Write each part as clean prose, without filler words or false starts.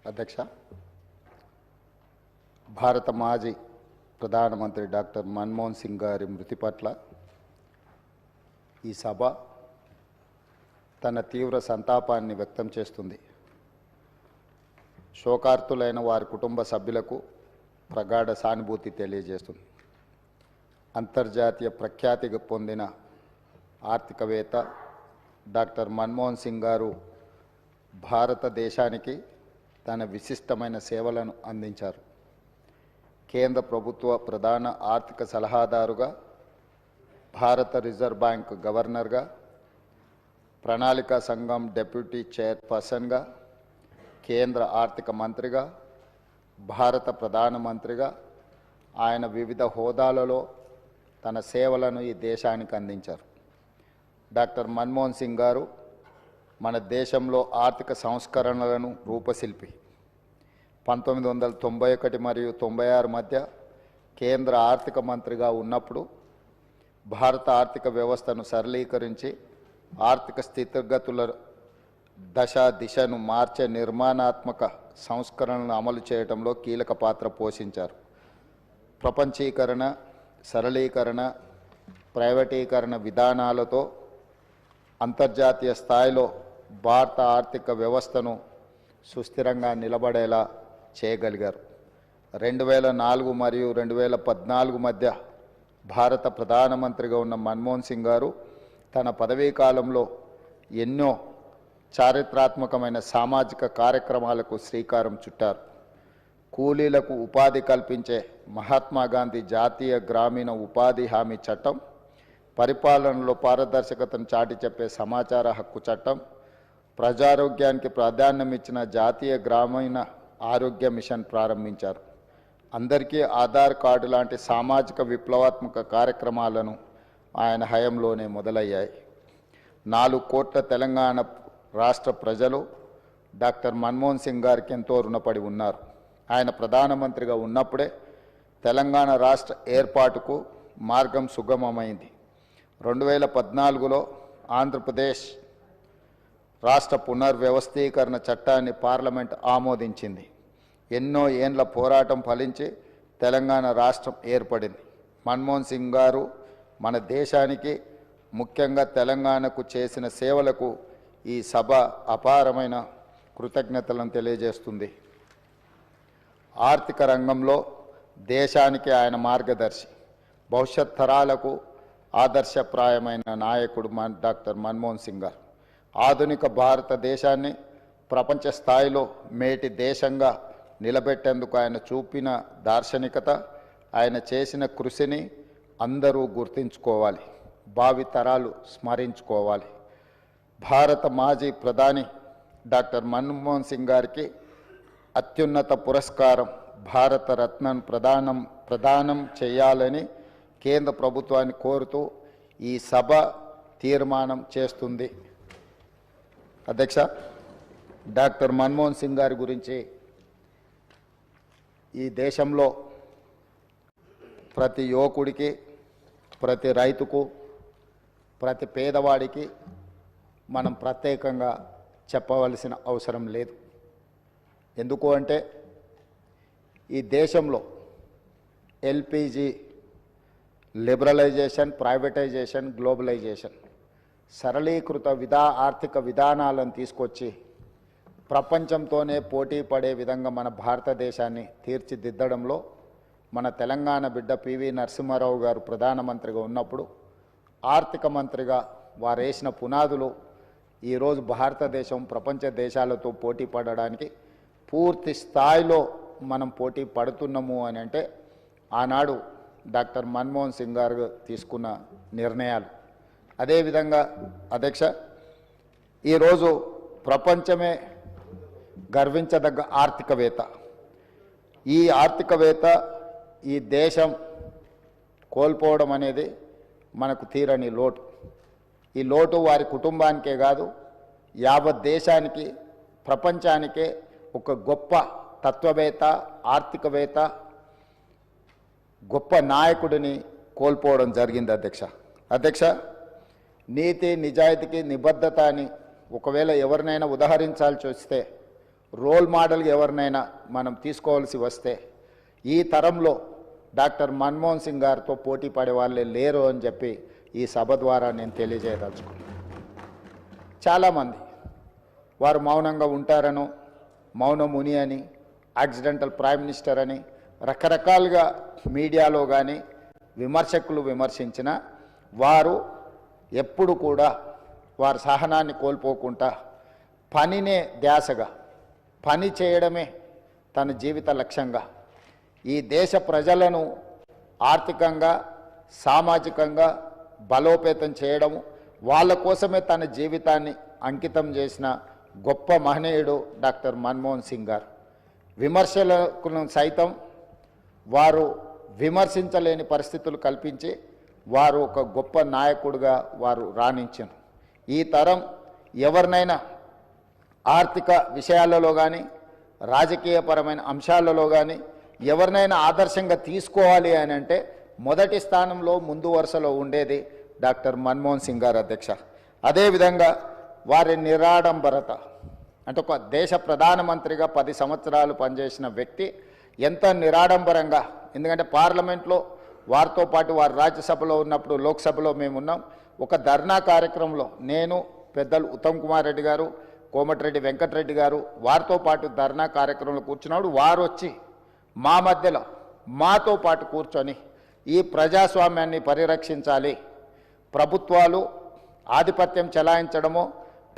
అధ్యక్ష, భారత మాజీ ప్రధానమంత్రి డాక్టర్ మన్మోహన్ సింగ్ గారి మృతి పట్ల ఈ సభ తన తీవ్ర సంతాపాన్ని వ్యక్తం చేస్తుంది. శోకార్తులైన వారి కుటుంబ సభ్యులకు ప్రగాఢ సానుభూతి తెలియజేస్తుంది. అంతర్జాతీయ ప్రఖ్యాతి పొందిన ఆర్థికవేత్త డాక్టర్ మన్మోహన్ సింగ్ గారు భారతదేశానికి తన విశిష్టమైన సేవలను అందించారు. కేంద్ర ప్రభుత్వ ప్రధాన ఆర్థిక సలహాదారుగా, భారత రిజర్వ్ బ్యాంక్ గవర్నర్గా, ప్రణాళికా సంఘం డెప్యూటీ చైర్పర్సన్గా, కేంద్ర ఆర్థిక మంత్రిగా, భారత ప్రధానమంత్రిగా ఆయన వివిధ హోదాలలో తన సేవలను ఈ దేశానికి అందించారు. డాక్టర్ మన్మోహన్ సింగ్ గారు మన దేశంలో ఆర్థిక సంస్కరణలను రూపశిల్పి. 1991 మరియు 96 మధ్య కేంద్ర ఆర్థిక మంత్రిగా ఉన్నప్పుడు భారత ఆర్థిక వ్యవస్థను సరళీకరించి ఆర్థిక స్థితిగతుల దిశను మార్చే నిర్మాణాత్మక సంస్కరణలను అమలు చేయడంలో కీలక పాత్ర పోషించారు. ప్రపంచీకరణ, సరళీకరణ, ప్రైవేటీకరణ విధానాలతో అంతర్జాతీయ స్థాయిలో భారత ఆర్థిక వ్యవస్థను సుస్థిరంగా నిలబడేలా చేయగలిగారు. 2004 మరియు 2014 మధ్య భారత ప్రధానమంత్రిగా ఉన్న మన్మోహన్ సింగ్ గారు తన పదవీ కాలంలో ఎన్నో చారిత్రాత్మకమైన సామాజిక కార్యక్రమాలకు శ్రీకారం చుట్టారు. కూలీలకు ఉపాధి కల్పించే మహాత్మా గాంధీ జాతీయ గ్రామీణ ఉపాధి హామీ చట్టం, పరిపాలనలో పారదర్శకతను చాటి చెప్పే సమాచార హక్కు చట్టం, ప్రజారోగ్యానికి ప్రాధాన్యం ఇచ్చిన జాతీయ గ్రామీణ ఆరోగ్య మిషన్ ప్రారంభించారు. అందరికీ ఆధార్ కార్డు లాంటి సామాజిక విప్లవాత్మక కార్యక్రమాలను ఆయన హయాంలోనే మొదలయ్యాయి. 4 కోట్ల తెలంగాణ రాష్ట్ర ప్రజలు డాక్టర్ మన్మోహన్ సింగ్ గారికి ఎంతో రుణపడి ఉన్నారు. ఆయన ప్రధానమంత్రిగా ఉన్నప్పుడే తెలంగాణ రాష్ట్ర ఏర్పాటుకు మార్గం సుగమమైంది. 2014లో ఆంధ్రప్రదేశ్ రాష్ట్ర పునర్వ్యవస్థీకరణ చట్టాన్ని పార్లమెంట్ ఆమోదించింది. ఎన్నో ఏండ్ల పోరాటం ఫలించి తెలంగాణ రాష్ట్రం ఏర్పడింది. మన్మోహన్ సింగ్ గారు మన దేశానికి, ముఖ్యంగా తెలంగాణకు చేసిన సేవలకు ఈ సభ అపారమైన కృతజ్ఞతలను తెలియజేస్తుంది. ఆర్థిక రంగంలో దేశానికి ఆయన మార్గదర్శి, భవిష్యత్ తరాలకు ఆదర్శప్రాయమైన నాయకుడు డాక్టర్ మన్మోహన్ సింగ్ గారు. ఆధునిక భారతదేశాన్ని ప్రపంచ స్థాయిలో మేటి దేశంగా నిలబెట్టేందుకు ఆయన చూపిన దార్శనికత, ఆయన చేసిన కృషిని అందరూ గుర్తుంచుకోవాలి, భావితరాలు స్మరించుకోవాలి. భారత మాజీ ప్రధాని డాక్టర్ మన్మోహన్ సింగ్ గారికి అత్యున్నత పురస్కారం భారత రత్నను ప్రదానం చేయాలని కేంద్ర ప్రభుత్వాన్ని కోరుతూ ఈ సభ తీర్మానం చేస్తుంది. అధ్యక్ష, డాక్టర్ మన్మోహన్ సింగ్ గారి గురించి ఈ దేశంలో ప్రతి యువకుడికి, ప్రతి రైతుకు, ప్రతి పేదవాడికి మనం ప్రత్యేకంగా చెప్పవలసిన అవసరం లేదు. ఎందుకు అంటే ఈ దేశంలో ఎల్పిజి లిబరలైజేషన్, ప్రైవేటైజేషన్, గ్లోబలైజేషన్, సరళీకృత ఆర్థిక విధానాలను తీసుకొచ్చి ప్రపంచంతోనే పోటీ పడే విధంగా మన భారతదేశాన్ని తీర్చిదిద్దడంలో మన తెలంగాణ బిడ్డ పివి నరసింహారావు గారు ప్రధానమంత్రిగా ఉన్నప్పుడు ఆర్థిక మంత్రిగా వారు వేసిన పునాదులు ఈరోజు భారతదేశం ప్రపంచ దేశాలతో పోటీ పడడానికి పూర్తి స్థాయిలో మనం పోటీ పడుతున్నాము అని అంటే ఆనాడు డాక్టర్ మన్మోహన్ సింగ్ గారు తీసుకున్న నిర్ణయాలు. అదేవిధంగా అధ్యక్ష, ఈరోజు ప్రపంచమే గర్వించదగ్గ ఆర్థికవేత్త, ఈ ఆర్థికవేత్త ఈ దేశం కోల్పోవడం అనేది మనకు తీరని లోటు. ఈ లోటు వారి కుటుంబానికే కాదు, యావత్ దేశానికి, ప్రపంచానికే ఒక గొప్ప తత్వవేత్త, ఆర్థికవేత్త, గొప్ప నాయకుడిని కోల్పోవడం జరిగింది. అధ్యక్ష, నీతి నిజాయితీకి నిబద్ధత అని ఒకవేళ ఎవరినైనా ఉదాహరించాల్సి వస్తే రోల్ మోడల్ ఎవరినైనా మనం తీసుకోవాల్సి వస్తే ఈ తరంలో డాక్టర్ మన్మోహన్ సింగ్ గారితో పోటీ పడే వాళ్ళే లేరు అని చెప్పి ఈ సభ ద్వారా నేను తెలియజేయదలుచుకున్నాను. చాలామంది వారు మౌనంగా ఉంటారనో, మౌన ముని అని, యాక్సిడెంటల్ ప్రైమ్ మినిస్టర్ అని రకరకాలుగా మీడియాలో కానీ విమర్శకులు విమర్శించిన వారు ఎప్పుడు కూడా వారి సహనాన్ని కోల్పోకుండా పనినే ధ్యాసగా, పని చేయడమే తన జీవిత లక్ష్యంగా ఈ దేశ ప్రజలను ఆర్థికంగా, సామాజికంగా బలోపేతం చేయడము, వాళ్ళ కోసమే తన జీవితాన్ని అంకితం చేసిన గొప్ప మహనీయుడు డాక్టర్ మన్మోహన్ సింగ్ గారు. విమర్శలను సైతం వారు విమర్శించలేని పరిస్థితులు కల్పించి వారు ఒక గొప్ప నాయకుడిగా వారు రాణించారు. ఈ తరం ఎవరినైనా ఆర్థిక విషయాలలో కానీ, రాజకీయపరమైన అంశాలలో కానీ ఎవరినైనా ఆదర్శంగా తీసుకోవాలి అని అంటే మొదటి స్థానంలో ముందు వరుసలో ఉండేది డాక్టర్ మన్మోహన్ సింగ్ గారు అధ్యక్ష. అదేవిధంగా వారి నిరాడంబరత, అంటే ఒక దేశ ప్రధానమంత్రిగా 10 సంవత్సరాలు పనిచేసిన వ్యక్తి ఎంత నిరాడంబరంగా, ఎందుకంటే పార్లమెంట్లో వారితో పాటు వారు రాజ్యసభలో ఉన్నప్పుడు లోక్సభలో మేము ఉన్నాం. ఒక ధర్నా కార్యక్రమంలో నేను, పెద్దలు ఉత్తమ్ కుమార్ రెడ్డి గారు, కోమటిరెడ్డి వెంకటరెడ్డి గారు వారితో పాటు ధర్నా కార్యక్రమంలో కూర్చున్నాడు. వారు వచ్చి మా మధ్యలో మాతో పాటు కూర్చొని ఈ ప్రజాస్వామ్యాన్ని పరిరక్షించాలి, ప్రభుత్వాలు ఆధిపత్యం చెలాయించడమో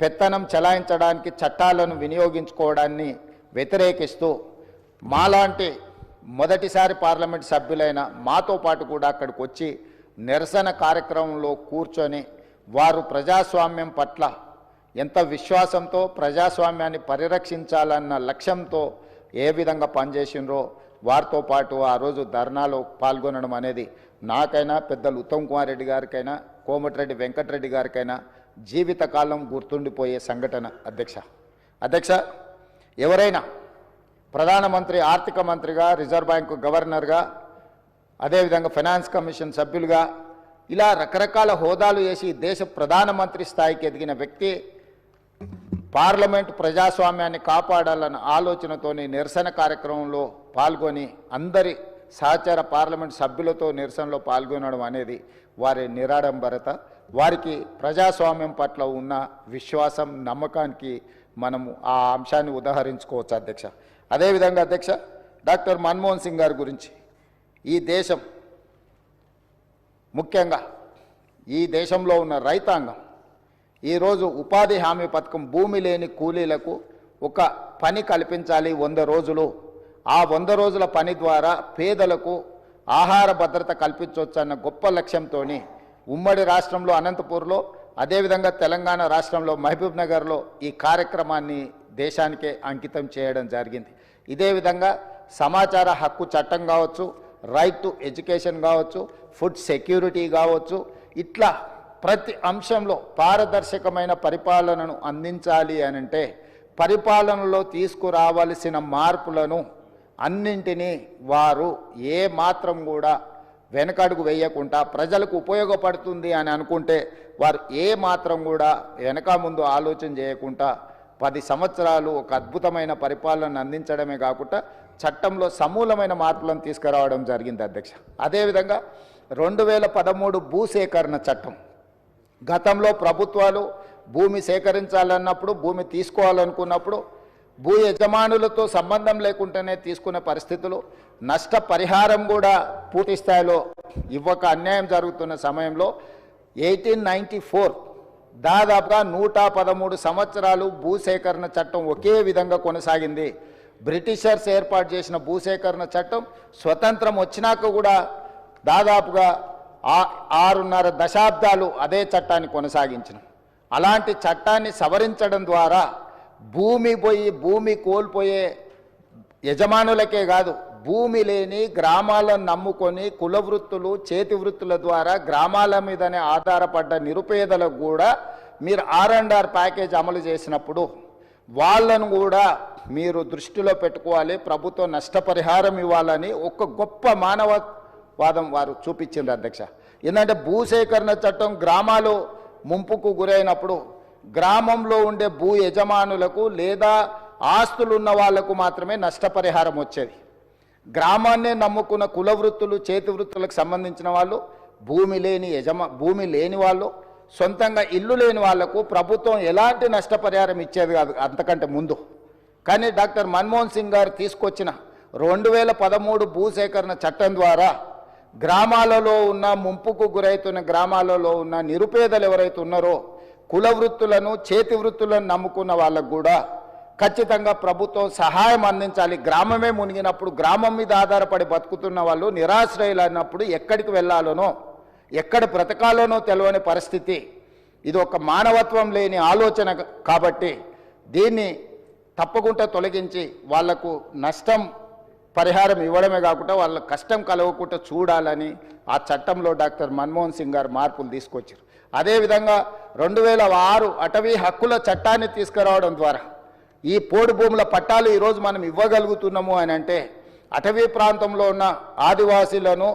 పెత్తనం చెలాయించడానికి చట్టాలను వినియోగించుకోవడాన్ని వ్యతిరేకిస్తూ మాలాంటి మొదటిసారి పార్లమెంట్ సభ్యులైన మాతో పాటు కూడా అక్కడికి వచ్చి నిరసన కార్యక్రమంలో కూర్చొని వారు ప్రజాస్వామ్యం పట్ల ఎంత విశ్వాసంతో ప్రజాస్వామ్యాన్ని పరిరక్షించాలన్న లక్ష్యంతో ఏ విధంగా పనిచేసినరో వారితో పాటు ఆ రోజు ధర్నాలో పాల్గొనడం అనేది నాకైనా, పెద్దలు ఉత్తమ్ కుమార్ రెడ్డి గారికైనా, కోమటిరెడ్డి వెంకటరెడ్డి గారికైనా జీవితకాలం గుర్తుండిపోయే సంఘటన అధ్యక్ష. ఎవరైనా ప్రధానమంత్రి, ఆర్థిక మంత్రిగా, రిజర్వ్ బ్యాంకు గవర్నర్గా, అదేవిధంగా ఫైనాన్స్ కమిషన్ సభ్యులుగా ఇలా రకరకాల హోదాలు చేసి దేశ ప్రధానమంత్రి స్థాయికి ఎదిగిన వ్యక్తి పార్లమెంట్ ప్రజాస్వామ్యాన్ని కాపాడాలన్న ఆలోచనతోని నిరసన కార్యక్రమంలో పాల్గొని అందరి సహచర పార్లమెంట్ సభ్యులతో నిరసనలో పాల్గొనడం అనేది వారి నిరాడంబరత, వారికి ప్రజాస్వామ్యం పట్ల ఉన్న విశ్వాసం, నమ్మకానికి మనము ఆ అంశాన్ని ఉదాహరించుకోవచ్చు అధ్యక్ష. అదేవిధంగా అధ్యక్ష, డాక్టర్ మన్మోహన్ సింగ్ గారి గురించి ఈ దేశం, ముఖ్యంగా ఈ దేశంలో ఉన్న రైతాంగం ఈరోజు ఉపాధి హామీ పథకం, భూమి లేని కూలీలకు ఒక పని కల్పించాలి 100 రోజులు. ఆ 100 రోజుల పని ద్వారా పేదలకు ఆహార భద్రత కల్పించవచ్చు అన్న గొప్ప లక్ష్యంతో ఉమ్మడి రాష్ట్రంలో అనంతపూర్లో, అదేవిధంగా తెలంగాణ రాష్ట్రంలో మహబూబ్ నగర్లో ఈ కార్యక్రమాన్ని దేశానికే అంకితం చేయడం జరిగింది. ఇదే విధంగా సమాచార హక్కు చట్టం కావచ్చు, రైట్ టు ఎడ్యుకేషన్ కావచ్చు, ఫుడ్ సెక్యూరిటీ కావచ్చు, ఇట్లా ప్రతి అంశంలో పారదర్శకమైన పరిపాలనను అందించాలి అని అంటే పరిపాలనలో తీసుకురావాల్సిన మార్పులను అన్నింటినీ వారు ఏ మాత్రం కూడా వెనకడుగు వేయకుండా ప్రజలకు ఉపయోగపడుతుంది అని అనుకుంటే వారు ఏ మాత్రం కూడా వెనక ముందు ఆలోచన చేయకుండా 10 సంవత్సరాలు ఒక అద్భుతమైన పరిపాలన అందించడమే కాకుండా చట్టంలో సమూలమైన మార్పులను తీసుకురావడం జరిగింది అధ్యక్ష. అదేవిధంగా 2013 భూసేకరణ చట్టం, గతంలో ప్రభుత్వాలు భూమి సేకరించాలన్నప్పుడు, భూమి తీసుకోవాలనుకున్నప్పుడు భూ యజమానులతో సంబంధం లేకుండానే తీసుకునే పరిస్థితులు, నష్టపరిహారం కూడా పూర్తి స్థాయిలో ఇవ్వక అన్యాయం జరుగుతున్న సమయంలో 1894 దాదాపుగా 113 సంవత్సరాలు భూసేకరణ చట్టం ఒకే విధంగా కొనసాగింది. బ్రిటిషర్స్ ఏర్పాటు చేసిన భూసేకరణ చట్టం స్వతంత్రం వచ్చినాక కూడా దాదాపుగా 6.5 దశాబ్దాలు అదే చట్టాన్ని కొనసాగించిన. అలాంటి చట్టాన్ని సవరించడం ద్వారా భూమి కోల్పోయే యజమానులకే కాదు, భూమి లేని గ్రామాలను నమ్ముకొని కుల వృత్తులు, చేతి వృత్తుల ద్వారా గ్రామాల మీదనే ఆధారపడ్డ నిరుపేదలకు కూడా మీరు R&R ప్యాకేజ్ అమలు చేసినప్పుడు వాళ్ళను కూడా మీరు దృష్టిలో పెట్టుకోవాలి, ప్రభుత్వం నష్టపరిహారం ఇవ్వాలని ఒక గొప్ప మానవవాదం వారు చూపించింది అధ్యక్ష. ఎందుకంటే భూసేకరణ చట్టం గ్రామాలు ముంపుకు గురైనప్పుడు గ్రామంలో ఉండే భూ యజమానులకు లేదా ఆస్తులు ఉన్న వాళ్లకు మాత్రమే నష్టపరిహారం వచ్చేది. గ్రామాన్నే నమ్ముకున్న కుల వృత్తులు, చేతి వృత్తులకు సంబంధించిన వాళ్ళు, భూమి లేని వాళ్ళు, సొంతంగా ఇల్లు లేని వాళ్లకు ప్రభుత్వం ఎలాంటి నష్టపరిహారం ఇచ్చేది కాదు అంతకంటే ముందు. కానీ డాక్టర్ మన్మోహన్ సింగ్ గారు తీసుకొచ్చిన 2013 భూసేకరణ చట్టం ద్వారా గ్రామాలలో ఉన్న, ముంపుకు గురైతున్న గ్రామాలలో ఉన్న నిరుపేదలు ఎవరైతే ఉన్నారో కుల వృత్తులను, చేతి వృత్తులను నమ్ముకున్న వాళ్ళకు కూడా ఖచ్చితంగా ప్రభుత్వం సహాయం అందించాలి. గ్రామమే మునిగినప్పుడు, గ్రామం మీద ఆధారపడి బతుకుతున్న వాళ్ళు నిరాశ్రయులు అన్నప్పుడు ఎక్కడికి వెళ్ళాలనో, ఎక్కడ బ్రతకాలనో తెలియని పరిస్థితి. ఇది ఒక మానవత్వం లేని ఆలోచన. కాబట్టి దీన్ని తప్పకుండా తొలగించి వాళ్లకు నష్టం పరిహారం ఇవ్వడమే కాకుండా వాళ్ళ కష్టం కలగకుండా చూడాలని ఆ చట్టంలో డాక్టర్ మన్మోహన్ సింగ్ గారు మార్పులు తీసుకొచ్చారు. అదేవిధంగా 2006 అటవీ హక్కుల చట్టాన్ని తీసుకురావడం ద్వారా ఈ పోడు భూముల పట్టాలు ఈరోజు మనం ఇవ్వగలుగుతున్నాము అని అంటే అటవీ ప్రాంతంలో ఉన్న ఆదివాసీలను,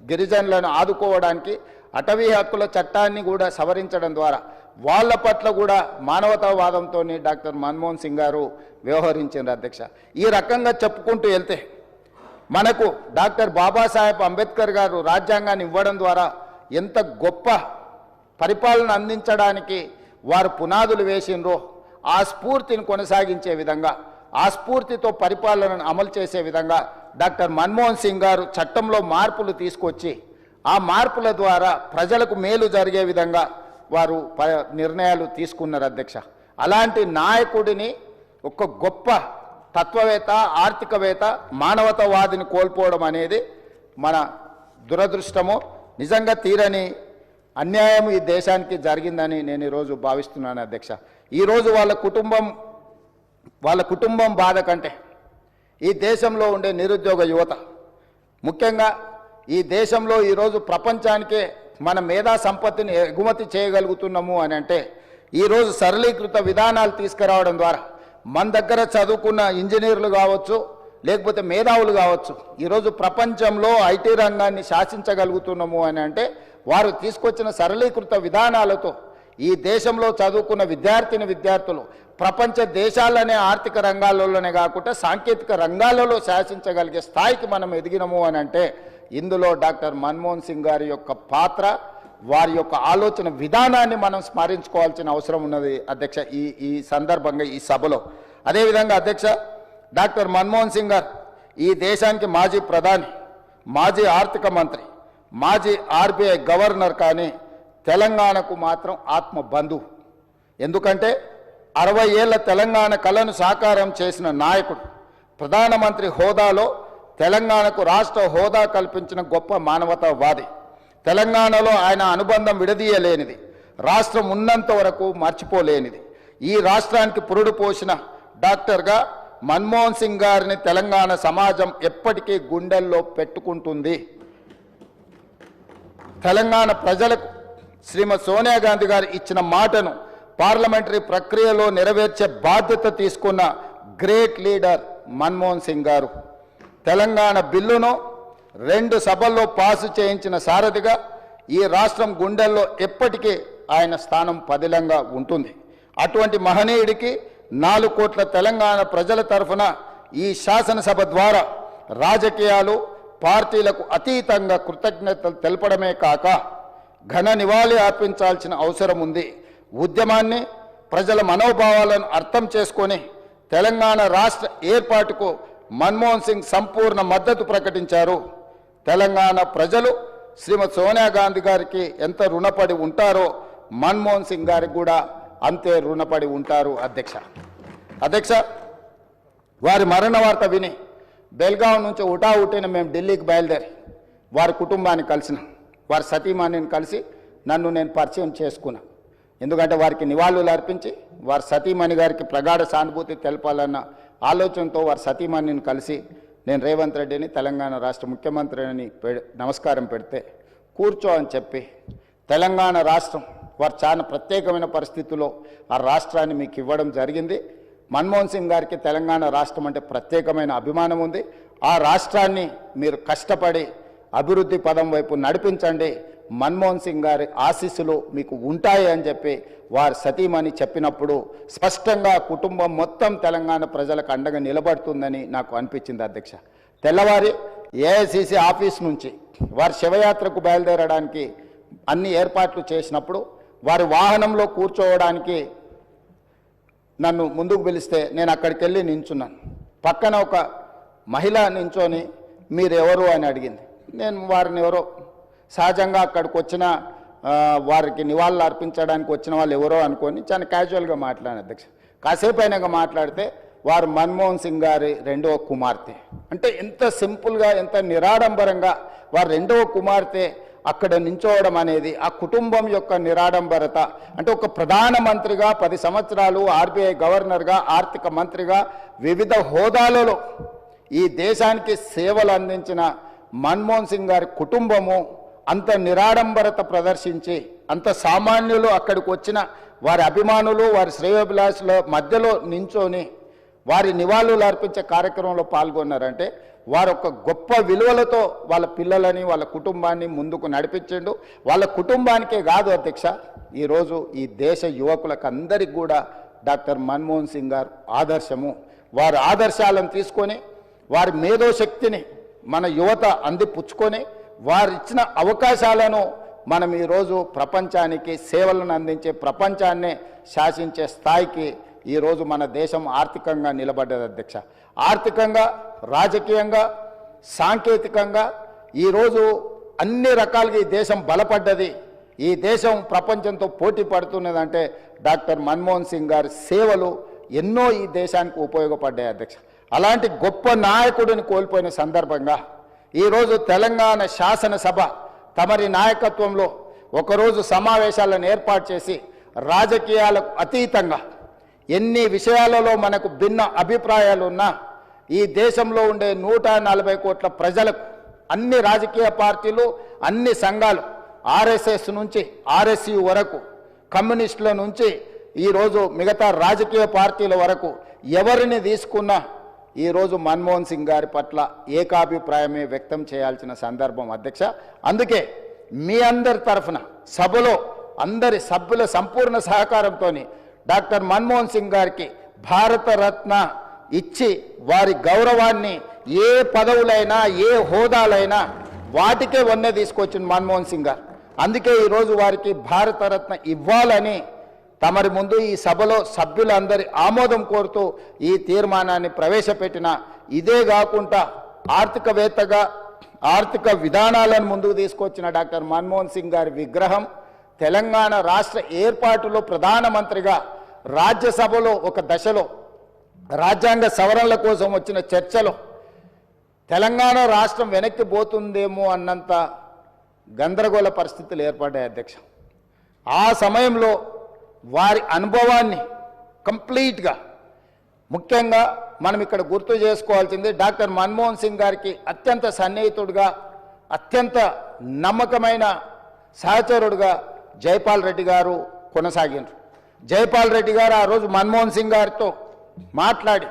గిరిజనులను ఆదుకోవడానికి అటవీ హక్కుల చట్టాన్ని కూడా సవరించడం ద్వారా వాళ్ళ పట్ల కూడా మానవతావాదంతో డాక్టర్ మన్మోహన్ సింగ్ గారు వ్యవహరించారు అధ్యక్ష. ఈ రకంగా చెప్పుకుంటూ వెళ్తే మనకు డాక్టర్ బాబాసాహెబ్ అంబేద్కర్ గారు రాజ్యాంగాన్ని ఇవ్వడం ద్వారా ఎంత గొప్ప పరిపాలన అందించడానికి వారు పునాదులు వేసినరో ఆ స్ఫూర్తిని కొనసాగించే విధంగా, ఆ స్ఫూర్తితో పరిపాలనను అమలు చేసే విధంగా డాక్టర్ మన్మోహన్ సింగ్ గారు చట్టంలో మార్పులు తీసుకొచ్చి ఆ మార్పుల ద్వారా ప్రజలకు మేలు జరిగే విధంగా వారు నిర్ణయాలు తీసుకున్నారు అధ్యక్ష. అలాంటి నాయకుడిని, ఒక గొప్ప తత్వవేత్త, ఆర్థికవేత్త, మానవతావాదిని కోల్పోవడం అనేది మన దురదృష్టము. నిజంగా తీరని అన్యాయం ఈ దేశానికి జరిగిందని నేను ఈరోజు భావిస్తున్నాను అధ్యక్ష. ఈరోజు వాళ్ళ కుటుంబం బాధ కంటే ఈ దేశంలో ఉండే నిరుద్యోగ యువత, ముఖ్యంగా ఈ దేశంలో ఈరోజు ప్రపంచానికే మన మేధా సంపత్తిని ఎగుమతి చేయగలుగుతున్నాము అని అంటే ఈరోజు సరళీకృత విధానాలు తీసుకురావడం ద్వారా మన దగ్గర చదువుకున్న ఇంజనీర్లు కావచ్చు, లేకపోతే మేధావులు కావచ్చు, ఈరోజు ప్రపంచంలో ఐటీ రంగాన్ని శాసించగలుగుతున్నాము అని అంటే వారు తీసుకొచ్చిన సరళీకృత విధానాలతో ఈ దేశంలో చదువుకున్న విద్యార్థులు ప్రపంచ దేశాలనే ఆర్థిక రంగాలలోనే కాకుండా సాంకేతిక రంగాలలో శాసించగలిగే స్థాయికి మనం ఎదిగినము అని అంటే ఇందులో డాక్టర్ మన్మోహన్ సింగ్ గారి యొక్క పాత్ర, వారి యొక్క ఆలోచన విధానాన్ని మనం స్మరించుకోవాల్సిన అవసరం ఉన్నది అధ్యక్ష ఈ సందర్భంగా ఈ సభలో. అదేవిధంగా అధ్యక్ష, డాక్టర్ మన్మోహన్ సింగ్ గారు ఈ దేశానికి మాజీ ప్రధాని, మాజీ ఆర్థిక మంత్రి, మాజీ ఆర్బీఐ గవర్నర్, కానీ తెలంగాణకు మాత్రం ఆత్మ బంధువు. ఎందుకంటే 60 ఏళ్ల తెలంగాణ కళను సాకారం చేసిన నాయకుడు, ప్రధానమంత్రి హోదాలో తెలంగాణకు రాష్ట్ర హోదా కల్పించిన గొప్ప మానవతావాది. తెలంగాణలో ఆయన అనుబంధం విడదీయలేనిది, రాష్ట్రం ఉన్నంత వరకు మర్చిపోలేనిది. ఈ రాష్ట్రానికి పురుడు పోసిన డాక్టర్గా మన్మోహన్ సింగ్ గారిని తెలంగాణ సమాజం ఎప్పటికీ గుండెల్లో పెట్టుకుంటుంది. తెలంగాణ ప్రజలకు శ్రీమతి సోనియా గాంధీ గారు ఇచ్చిన మాటను పార్లమెంటరీ ప్రక్రియలో నెరవేర్చే బాధ్యత తీసుకున్న గ్రేట్ లీడర్ మన్మోహన్ సింగ్ గారు. తెలంగాణ బిల్లును 2 సభల్లో పాసు చేయించిన సారథిగా ఈ రాష్ట్రం గుండెల్లో ఎప్పటికీ ఆయన స్థానం పదిలంగా ఉంటుంది. అటువంటి మహనీయుడికి 4 కోట్ల తెలంగాణ ప్రజల తరఫున ఈ శాసనసభ ద్వారా రాజకీయాలు, పార్టీలకు అతీతంగా కృతజ్ఞతలు తెలపడమే కాక ఘన నివాళి అర్పించాల్సిన అవసరం ఉంది. ఉద్యమాన్ని, ప్రజల మనోభావాలను అర్థం చేసుకొని తెలంగాణ రాష్ట్ర ఏర్పాటుకు మన్మోహన్ సింగ్ సంపూర్ణ మద్దతు ప్రకటించారు. తెలంగాణ ప్రజలు శ్రీమతి సోనియా గాంధీ గారికి ఎంత రుణపడి ఉంటారో మన్మోహన్ సింగ్ గారికి కూడా అంతే రుణపడి ఉంటారు అధ్యక్ష. వారి మరణ వార్త విని బెల్గాం నుంచి ఉటావుటిన మేము ఢిల్లీకి బయలుదేరి వారి కుటుంబాన్ని కలిసిన, వారి సతీమణిని కలిసి నన్ను నేను పరిచయం చేసుకున్నా. ఎందుకంటే వారికి నివాళులు అర్పించి వారి సతీమణి గారికి ప్రగాఢ సానుభూతి తెలపాలన్న ఆలోచనతో వారి సతీమణిని కలిసి నేను రేవంత్ రెడ్డిని తెలంగాణ రాష్ట్ర ముఖ్యమంత్రి అని నమస్కారం పెడితే కూర్చో అని చెప్పి తెలంగాణ రాష్ట్రం వారు చాలా ప్రత్యేకమైన పరిస్థితుల్లో ఆ రాష్ట్రాన్ని మీకు ఇవ్వడం జరిగింది. మన్మోహన్ సింగ్ గారికి తెలంగాణ రాష్ట్రం అంటే ప్రత్యేకమైన అభిమానం ఉంది. ఆ రాష్ట్రాన్ని మీరు కష్టపడి అభివృద్ధి పదం వైపు నడిపించండి, మన్మోహన్ సింగ్ గారి ఆశీస్సులు మీకు ఉంటాయి అని చెప్పి వారి సతీమణి చెప్పినప్పుడు స్పష్టంగా కుటుంబం మొత్తం తెలంగాణ ప్రజలకు అండగా నిలబడుతుందని నాకు అనిపించింది అధ్యక్ష. తెల్లవారి ఏఐసిసి ఆఫీస్ నుంచి వారి శివయాత్రకు బయలుదేరడానికి అన్ని ఏర్పాట్లు చేసినప్పుడు వారి వాహనంలో కూర్చోవడానికి నన్ను ముందుకు పిలిస్తే నేను అక్కడికి వెళ్ళి నించున్నాను. పక్కన ఒక మహిళ నించొని మీరెవరు అని అడిగింది. నేను వారిని ఎవరో సహజంగా అక్కడికి వచ్చిన వారికి నివాళులు అర్పించడానికి వచ్చిన వాళ్ళు ఎవరో అనుకొని చాలా క్యాజువల్గా మాట్లాడాను అధ్యక్ష. కాసేపు అయినాక మాట్లాడితే వారు మన్మోహన్ సింగ్ గారి రెండవ కుమార్తె. అంటే ఎంత సింపుల్గా ఎంత నిరాడంబరంగా వారి రెండవ కుమార్తె అక్కడ నించోవడం అనేది ఆ కుటుంబం యొక్క నిరాడంబరత. అంటే ఒక ప్రధానమంత్రిగా 10 సంవత్సరాలు, ఆర్బీఐ గవర్నర్గా, ఆర్థిక మంత్రిగా వివిధ హోదాలలో ఈ దేశానికి సేవలు అందించిన మన్మోహన్ సింగ్ గారి కుటుంబము అంత నిరాడంబరత ప్రదర్శించి అంత సామాన్యులు అక్కడికి వచ్చిన వారి అభిమానులు వారి శ్రేయోభిలాషుల మధ్యలో నించొని వారి నివాళులు అర్పించే కార్యక్రమంలో పాల్గొన్నారంటే వారు ఒక గొప్ప విలువలతో వాళ్ళ పిల్లలని వాళ్ళ కుటుంబాన్ని ముందుకు నడిపించిండు. వాళ్ళ కుటుంబానికే కాదు అధ్యక్ష, ఈరోజు ఈ దేశ యువకులకు అందరికీ కూడా డాక్టర్ మన్మోహన్ సింగ్ గారు ఆదర్శము. వారి ఆదర్శాలను తీసుకొని వారి మేధోశక్తిని మన యువత అందిపుచ్చుకొని వారు ఇచ్చిన అవకాశాలను మనం ఈరోజు ప్రపంచానికి సేవలను అందించే ప్రపంచాన్నే శాసించే స్థాయికి ఈరోజు మన దేశం ఆర్థికంగా నిలబడ్డది అధ్యక్ష. ఆర్థికంగా, రాజకీయంగా, సాంకేతికంగా ఈరోజు అన్ని రకాలుగా ఈ దేశం బలపడ్డది. ఈ దేశం ప్రపంచంతో పోటీ పడుతున్నదంటే డాక్టర్ మన్మోహన్ సింగ్ గారి సేవలు ఎన్నో ఈ దేశానికి ఉపయోగపడ్డాయి అధ్యక్ష. అలాంటి గొప్ప నాయకుడిని కోల్పోయిన సందర్భంగా ఈరోజు తెలంగాణ శాసనసభ తమరి నాయకత్వంలో ఒకరోజు సమావేశాలను ఏర్పాటు చేసి రాజకీయాలకు అతీతంగా ఎన్ని విషయాలలో మనకు భిన్న అభిప్రాయాలు ఉన్నా ఈ దేశంలో ఉండే 140 కోట్ల ప్రజలకు అన్ని రాజకీయ పార్టీలు, అన్ని సంఘాలు, ఆర్ఎస్ఎస్ నుంచి ఆర్ఎస్యు వరకు, కమ్యూనిస్టుల నుంచి ఈరోజు మిగతా రాజకీయ పార్టీల వరకు ఎవరిని తీసుకున్నా ఈరోజు మన్మోహన్ సింగ్ గారి పట్ల ఏకాభిప్రాయమే వ్యక్తం చేయాల్సిన సందర్భం అధ్యక్ష. అందుకే మీ అందరి తరఫున సభలో అందరి సభ్యుల సంపూర్ణ సహకారంతో డాక్టర్ మన్మోహన్ సింగ్ గారికి భారతరత్న ఇచ్చి వారి గౌరవాన్ని ఏ పదవులైనా ఏ హోదాలైనా వాటికే వన్నె తీసుకొచ్చిన మన్మోహన్ సింగ్ గారు. అందుకే ఈరోజు వారికి భారతరత్న ఇవ్వాలని తమరి ముందు ఈ సభలో సభ్యులందరి ఆమోదం కోరుతూ ఈ తీర్మానాన్ని ప్రవేశపెట్టిన. ఇదే కాకుండా ఆర్థికవేత్తగా ఆర్థిక విధానాలను ముందుకు తీసుకొచ్చిన డాక్టర్ మన్మోహన్ సింగ్ గారి విగ్రహం తెలంగాణ రాష్ట్ర ఏర్పాటులో ప్రధానమంత్రిగా రాజ్యసభలో ఒక దశలో రాజ్యాంగ సవరణల కోసం వచ్చిన చర్చలో తెలంగాణ రాష్ట్రం వెనక్కి పోతుందేమో అన్నంత గందరగోళ పరిస్థితులు ఏర్పడ్డాయి అధ్యక్ష. ఆ సమయంలో వారి అనుభవాన్ని కంప్లీట్గా ముఖ్యంగా మనం ఇక్కడ గుర్తు చేసుకోవాల్సింది డాక్టర్ మన్మోహన్ సింగ్ గారికి అత్యంత సన్నిహితుడుగా అత్యంత నమ్మకమైన సహచరుడుగా జైపాల్ రెడ్డి గారు కొనసాగినారు. జైపాల్ రెడ్డి గారు ఆ రోజు మన్మోహన్ సింగ్ గారితో మాట్లాడి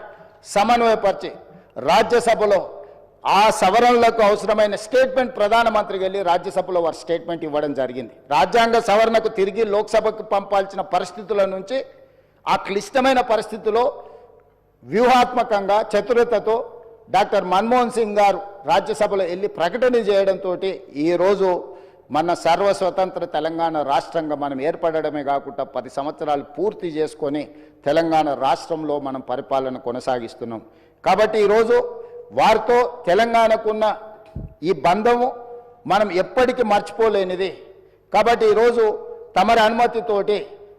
సమన్వయపరిచి రాజ్యసభలో ఆ సవరణలకు అవసరమైన స్టేట్మెంట్ ప్రధానమంత్రికి వెళ్ళి రాజ్యసభలో వారు స్టేట్మెంట్ ఇవ్వడం జరిగింది. రాజ్యాంగ సవరణకు తిరిగి లోక్సభకు పంపాల్సిన పరిస్థితుల నుంచి ఆ క్లిష్టమైన పరిస్థితిలో వ్యూహాత్మకంగా చతురతతో డాక్టర్ మన్మోహన్ సింగ్ గారు రాజ్యసభలో వెళ్ళి ప్రకటన చేయడంతో ఈరోజు మన సర్వస్వతంత్ర తెలంగాణ రాష్ట్రంగా మనం ఏర్పడడమే కాకుండా 10 సంవత్సరాలు పూర్తి చేసుకొని తెలంగాణ రాష్ట్రంలో మనం పరిపాలన కొనసాగిస్తున్నాం. కాబట్టి ఈరోజు వారితో తెలంగాణకున్న ఈ బంధము మనం ఎప్పటికీ మర్చిపోలేనిది. కాబట్టి ఈరోజు తమరి అనుమతితోటి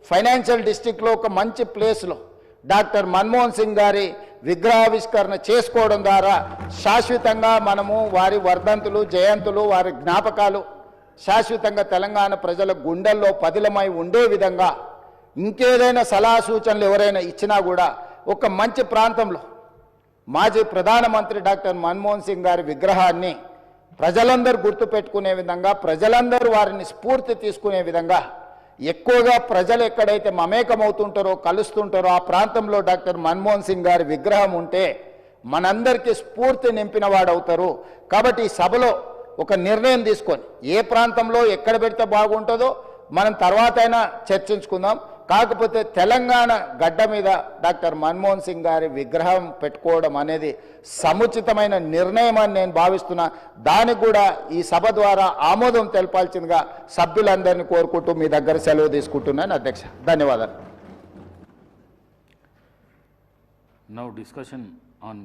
ఫైనాన్షియల్ డిస్ట్రిక్ట్లో ఒక మంచి ప్లేస్లో డాక్టర్ మన్మోహన్ సింగ్ గారి విగ్రహావిష్కరణ చేసుకోవడం ద్వారా శాశ్వతంగా మనము వారి వర్ధంతులు, జయంతులు, వారి జ్ఞాపకాలు శాశ్వతంగా తెలంగాణ ప్రజల గుండెల్లో పదిలమై ఉండే విధంగా ఇంకేదైనా సలహా సూచనలు ఎవరైనా ఇచ్చినా కూడా ఒక మంచి ప్రాంతంలో మాజీ ప్రధానమంత్రి డాక్టర్ మన్మోహన్ సింగ్ గారి విగ్రహాన్ని ప్రజలందరూ గుర్తుపెట్టుకునే విధంగా, ప్రజలందరూ వారిని స్ఫూర్తి తీసుకునే విధంగా ఎక్కువగా ప్రజలు ఎక్కడైతే మమేకమవుతుంటారో కలుస్తుంటారో ఆ ప్రాంతంలో డాక్టర్ మన్మోహన్ సింగ్ గారి విగ్రహం ఉంటే మనందరికీ స్ఫూర్తి నింపిన వాడవుతారు. కాబట్టి ఈ సభలో ఒక నిర్ణయం తీసుకొని ఏ ప్రాంతంలో ఎక్కడ పెడితే బాగుంటుందో మనం తర్వాత అయినా చర్చించుకుందాం. కాకపోతే తెలంగాణ గడ్డ మీద డాక్టర్ మన్మోహన్ సింగ్ గారి విగ్రహం పెట్టుకోవడం అనేది సముచితమైన నిర్ణయం అని నేను భావిస్తున్నా. దానికి కూడా ఈ సభ ద్వారా ఆమోదం తెలపాల్సిందిగా సభ్యులందరినీ కోరుకుంటూ మీ దగ్గర సెలవు తీసుకుంటున్నాను అధ్యక్ష. ధన్యవాదాలు. Now discussion on